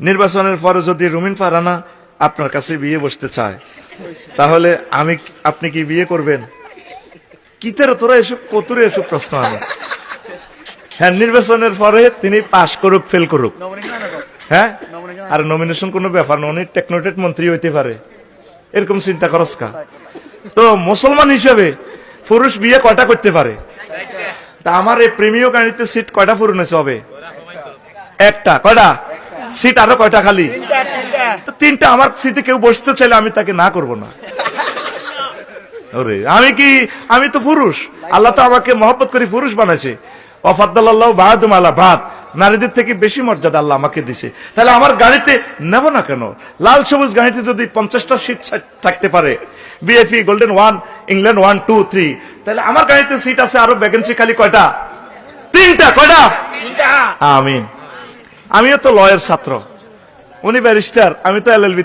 নির্বাচনের পরে যদি রুমিন ফারহানা আপনার কাছে বিয়ে বসতে চায়, তাহলে আপনি কি বিয়ে করবেন? কি তোরা এসব কতুরে এসব প্রশ্ন আনে? হ্যাঁ, নির্বাচনের পরে তিনি পাশ করুক ফেল করুক, হ্যাঁ, আর নমিনেশন কোনো ব্যাপার না, উনি টেকনোক্রেট মন্ত্রী হইতে পারে, এরকম চিন্তা করস কা? তো মুসলমান হিসেবে পুরুষ বিয়ে কয়টা করতে পারে? তা আমার এই প্রেমীয় গাড়িতে সিট কয়টা পূরণ হয়েছে? হবে একটা। কয়টা সিট? আরো কয়টা খালি? তিনটা। আমার সিটে কেউ বসতে চাইলে আমি তাকে না করব না। ওরে আমি তো পুরুষ, আল্লাহ তো আমাকে মহব্বত করে পুরুষ বানাইছে। ওয়াফাদ্দাল্লাহু বা'দুম আলা বা'দ, নারীদের থেকে বেশি মর্যাদা আল্লাহ আমাকে দিছে। তাহলে আমার গাড়িতে নেব না কেন? লাল সবুজ গাড়িতে যদি 50টা সিট থাকতে পারে, বিএফি গোল্ডেন 1, ইংল্যান্ড 1, 2, 3, তাহলে আমার গাড়িতে সিট আছে আরো ভ্যাকেন্সি খালি কয়টা? তিনটা। কয়টা? আমিন। আমিও তো লয়ের ছাত্র, উনি ব্যারিস্টার, আমি তো এলএলবি